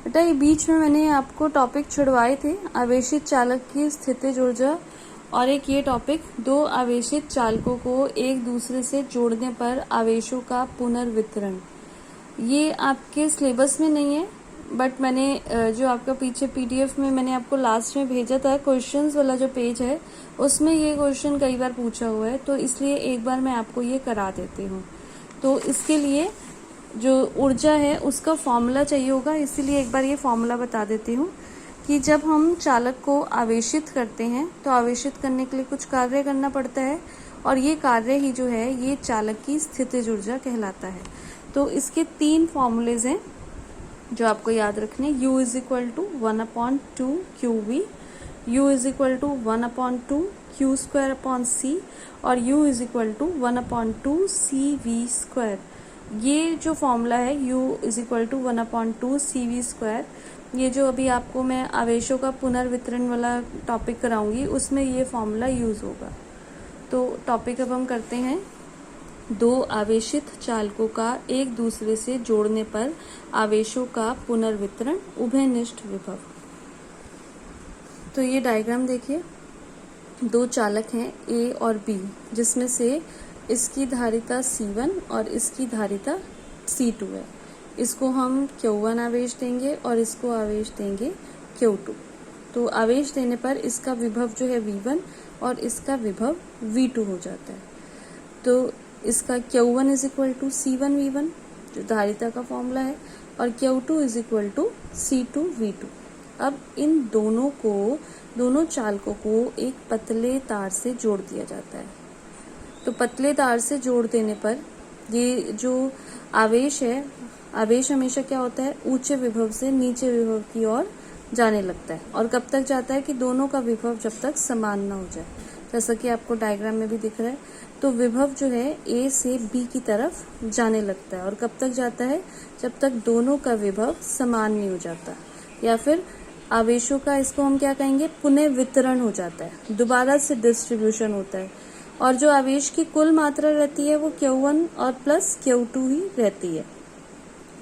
बेटा ये बीच में मैंने आपको टॉपिक छुड़वाए थे, आवेशित चालक की स्थितिज ऊर्जा, और एक ये टॉपिक, दो आवेशित चालकों को एक दूसरे से जोड़ने पर आवेशों का पुनर्वितरण। ये आपके सिलेबस में नहीं है, बट मैंने जो आपका पीछे पीडीएफ में मैंने आपको लास्ट में भेजा था, क्वेश्चंस वाला जो पेज है उसमें ये क्वेश्चन कई बार पूछा हुआ है, तो इसलिए एक बार मैं आपको ये करा देती हूँ। तो इसके लिए जो ऊर्जा है उसका फॉर्मूला चाहिए होगा, इसीलिए एक बार ये फॉर्मूला बता देती हूँ कि जब हम चालक को आवेशित करते हैं तो आवेशित करने के लिए कुछ कार्य करना पड़ता है, और ये कार्य ही जो है ये चालक की स्थितिज ऊर्जा कहलाता है। तो इसके तीन फॉर्मूलेज हैं जो आपको याद रखने। U is equal to 1/2 QV, U is equal to 1/2 Q square upon C, और U is equal to 1/2 CV square. ये जो फॉर्मूला है U is equal to 1/2 CV square, ये जो अभी आपको मैं आवेशों का पुनर्वितरण वाला टॉपिक कराऊंगी उसमें ये फॉर्मूला यूज होगा। तो टॉपिक अब हम करते हैं, दो आवेशित चालकों का एक दूसरे से जोड़ने पर आवेशों का पुनर्वितरण, उभयनिष्ठ विभव। तो ये डायग्राम देखिए, दो चालक हैं A और B, जिसमें से इसकी धारिता C1 और इसकी धारिता C2 है। इसको हम Q1 आवेश देंगे और इसको आवेश देंगे Q2। तो आवेश देने पर इसका विभव जो है V1 और इसका विभव V2 हो जाता है। तो इसका Q1 is equal to C1V1 जो धारिता का फॉर्मूला है, और Q2 is equal to C2V2। अब इन दोनों चालकों को एक पतले तार से जोड़ दिया जाता है। तो पतले तार से जोड़ देने पर ये जो आवेश है, आवेश हमेशा क्या होता है, ऊंचे विभव से नीचे विभव की ओर जाने लगता है, और कब तक जाता है कि दोनों का विभव जब तक समान ना हो जाए, जैसा कि आपको डायग्राम में भी दिख रहा है। तो विभव जो है A से B की तरफ जाने लगता है, और कब तक जाता है, जब तक दोनों का विभव समान नहीं हो जाता, या फिर आवेशों का, इसको हम क्या कहेंगे, पुनर्वितरण हो जाता है, दोबारा से डिस्ट्रीब्यूशन होता है। और जो आवेश की कुल मात्रा रहती है वो Q1 और प्लस Q2 ही रहती है।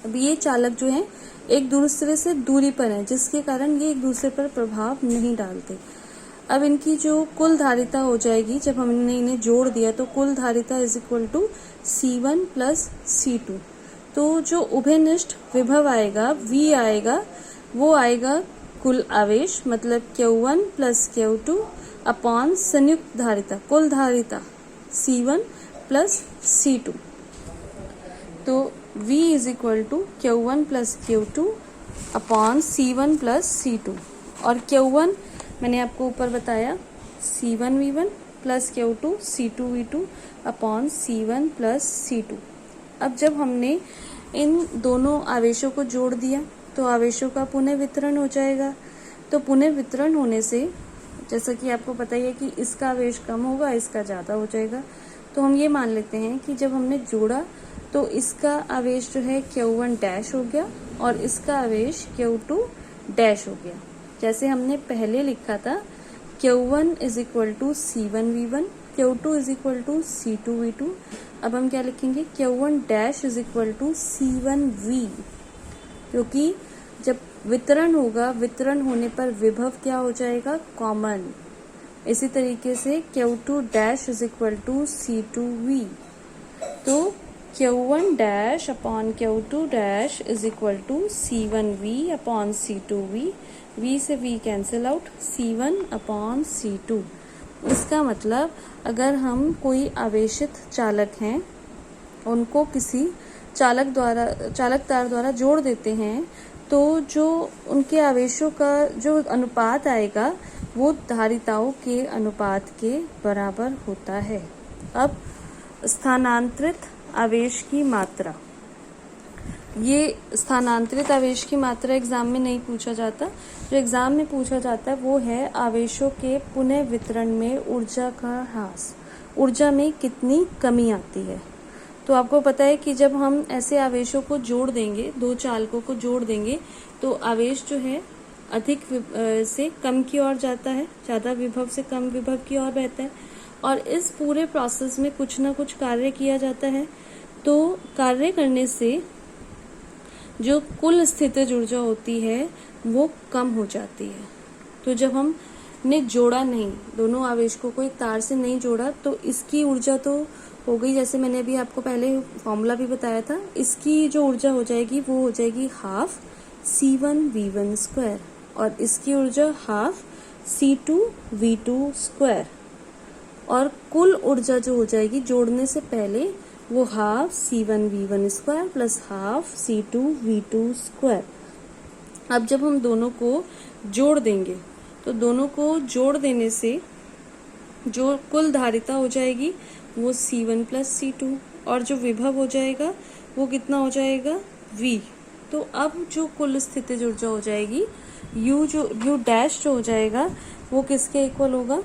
अब ये चालक जो है एक दूसरे से दूरी पर है, जिसके कारण ये एक दूसरे पर प्रभाव नहीं डालते। अब इनकी जो कुल धारिता हो जाएगी, जब हमने इन्हें जोड़ दिया तो कुल धारिता is equal to C1 plus C2। तो जो उभयनिष्ठ विभव आएगा, V आएगा, वो आएगा कुल आवेश, मतलब Q1 प्लस Q2 अपॉन संयुक्त धारिता, कुल धारिता C1 प्लस C2। तो V is equal to Q1 plus Q2 upon C1 plus C2, और Q1 मैंने आपको ऊपर बताया C1V1 plus Q2 C2V2 upon C1 plus C2। अब जब हमने इन दोनों आवेशों को जोड़ दिया तो आवेशों का पुनर्वितरण हो जाएगा। तो पुनर्वितरण होने से, जैसा कि आपको पता ही है कि इसका आवेश कम होगा, इसका ज़्यादा हो जाएगा। तो हम ये मान लेते हैं कि जब हमने जोड़ा तो इसका आवेश जो है Q1 डैश हो गया और इसका आवेश Q2 डैश हो गया। जैसे हमने पहले लिखा था Q1 is equal to C1V1, Q2 is equal to C2V2। अब हम क्या लिखेंगे, Q1 dash is equal to C1V, क्योंकि जब वितरण होगा, वितरण होने पर विभव क्या हो जाएगा, कॉमन। इसी तरीके से Q2 dash is equal to C2V। तो Q1 dash upon Q2 dash is equal to C1V upon C2V। V से V cancel out, C1 upon C2। इसका मतलब अगर हम कोई आवेशित चालक हैं, उनको किसी चालक तार द्वारा जोड़ देते हैं, तो जो उनके आवेशों का जो अनुपात आएगा वो धारिताओं के अनुपात के बराबर होता है। अब स्थानांतरित आवेश की मात्रा, ये स्थानांतरित आवेश की मात्रा एग्जाम में नहीं पूछा जाता। जो एग्जाम में पूछा जाता है वो है आवेशों के पुनर्वितरण में ऊर्जा का ह्रास, ऊर्जा में कितनी कमी आती है। तो आपको पता है कि जब हम ऐसे आवेशों को जोड़ देंगे, दो चालकों को जोड़ देंगे, तो आवेश जो है अधिक से कम की ओर जाता है, ज्यादा विभव से कम विभव की ओर बहता है, और इस पूरे प्रोसेस में कुछ ना कुछ कार्य किया जाता है। तो कार्य करने से जो कुल स्थितिज ऊर्जा होती है वो कम हो जाती है। तो जब हमने जोड़ा नहीं, दोनों आवेश को कोई तार से नहीं जोड़ा, तो इसकी ऊर्जा तो हो गई, जैसे मैंने अभी आपको पहले फॉर्मूला भी बताया था, इसकी जो ऊर्जा हो जाएगी वो हो जाएगी हाफ C1V1 स्क्वायर, और इसकी ऊर्जा हाफ C2V2 स्क्वायर, और कुल ऊर्जा जो हो जाएगी जोड़ने से पहले वो half C1V1 square plus half C2V2 square. अब जब हम दोनों को जोड़ देंगे तो दोनों को जोड़ देने से जो कुल धारिता हो जाएगी वो C1 प्लस C2, और जो विभव हो जाएगा वो कितना हो जाएगा V। तो अब जो कुल स्थितिज ऊर्जा हो जाएगी U डैश जो हो जाएगा वो किसके इक्वल होगा,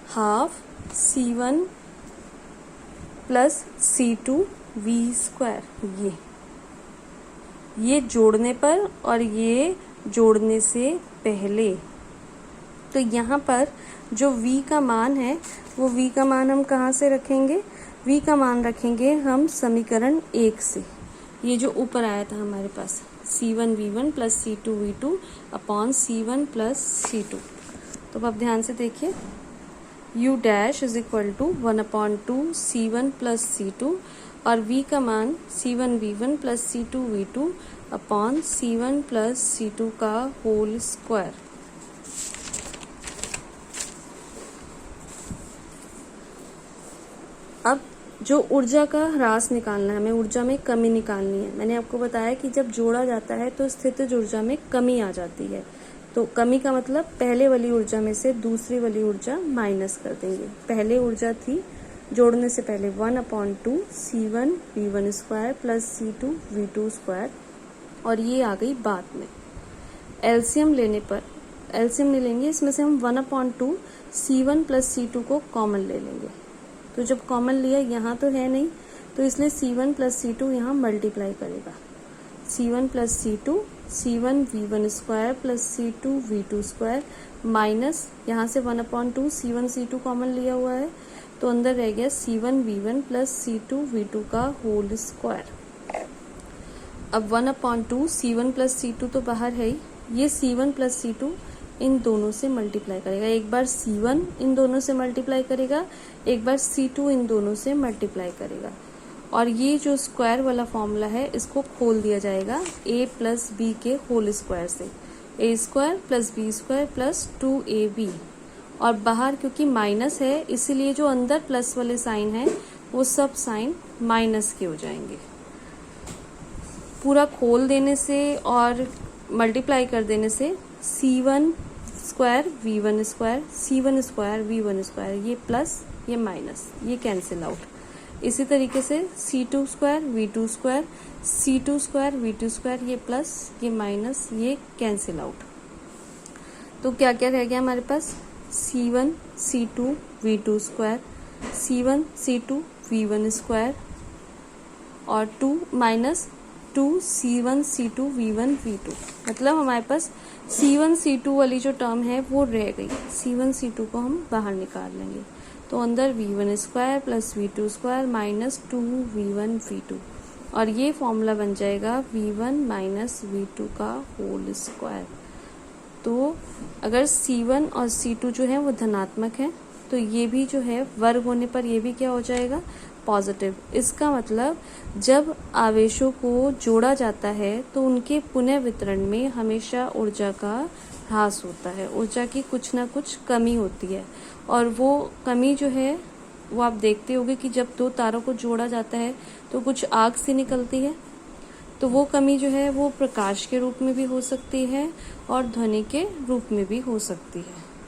half C1 plus C2V square. ये जोड़ने पर और ये जोड़ने से पहले। तो यहाँ पर जो V का मान है वो V का मान हम कहाँ से रखेंगे, V का मान रखेंगे हम समीकरण 1 से। ये जो ऊपर आया था हमारे पास C1V1 plus C2V2 upon C1 plus C2। तो अब ध्यान से देखिए, U dash is equal to 1/2 C1 plus C2, और V का मान C1V1 plus C2V2 upon C1 plus C2 का होल स्क्वायर। अब जो ऊर्जा का ह्रास निकालना है, हमें ऊर्जा में कमी निकालनी है। मैंने आपको बताया कि जब जोड़ा जाता है तो स्थितिज ऊर्जा में कमी आ जाती है। तो कमी का मतलब पहले वाली ऊर्जा में से दूसरी वाली ऊर्जा माइनस कर देंगे। पहले ऊर्जा थी जोड़ने से पहले 1/2 C1V1 square plus C2V2 square, और ये आ गई बाद में। एलसीएम लेने पर, एलसीएम ले लेंगे, इसमें से हम 1/2 C1 प्लस C2 को कॉमन ले लेंगे। तो जब कॉमन लिया, यहाँ तो है नहीं, तो इसलिए C1 प्लस C2 यहाँ मल्टीप्लाई करेगा। C1 plus C2 C1V1 square plus C2V2 square minus यहाँ से 1/2 C1 C2 कॉमन लिया हुआ है, तो अंदर रह गया C1V1 प्लस C2V2 का होल स्क्वायर। अब 1/2 C1 प्लस C2 तो बाहर है ही, ये C1 प्लस C2 इन दोनों से मल्टीप्लाई करेगा। एक बार C1 इन दोनों से मल्टीप्लाई करेगा, एक बार C2 इन दोनों से मल्टीप्लाई करेगा, और ये जो स्क्वायर वाला फॉर्मूला है इसको खोल दिया जाएगा a प्लस बी के होल स्क्वायर से, a square plus B square plus 2ab, और बाहर क्योंकि माइनस है इसीलिए जो अंदर प्लस वाले साइन है वो सब साइन माइनस के हो जाएंगे। पूरा खोल देने से और मल्टीप्लाई कर देने से C1 square V1 square, C1 square V1 square, ये प्लस ये माइनस ये कैंसिल आउट। इसी तरीके से C2 square V2 square, C2 square V2 square, ये प्लस ये माइनस ये कैंसिल आउट। तो क्या क्या रह गया हमारे पास, C1 C2 V2 square, C1 C2 V1 square, और 2 minus 2 C1 C2 V1 V2, मतलब हमारे पास C1 C2 वाली जो टर्म है वो रह गई। C1 C2 को हम बाहर निकाल लेंगे, तो अंदर V1 square plus V2 square minus 2V1 V2, और ये फॉर्मूला बन जाएगा V1 माइनस V2 का होल स्क्वायर। तो अगर C1 और C2 जो है वो धनात्मक है तो ये भी जो है वर्ग होने पर ये भी क्या हो जाएगा, पॉजिटिव। इसका मतलब जब आवेशों को जोड़ा जाता है तो उनके पुनः वितरण में हमेशा ऊर्जा का ह्रास होता है, ऊर्जा की कुछ ना कुछ कमी होती है, और वो कमी जो है वो आप देखते होंगे कि जब दो तारों को जोड़ा जाता है तो कुछ आग सी निकलती है, तो वो कमी जो है वो प्रकाश के रूप में भी हो सकती है और ध्वनि के रूप में भी हो सकती है।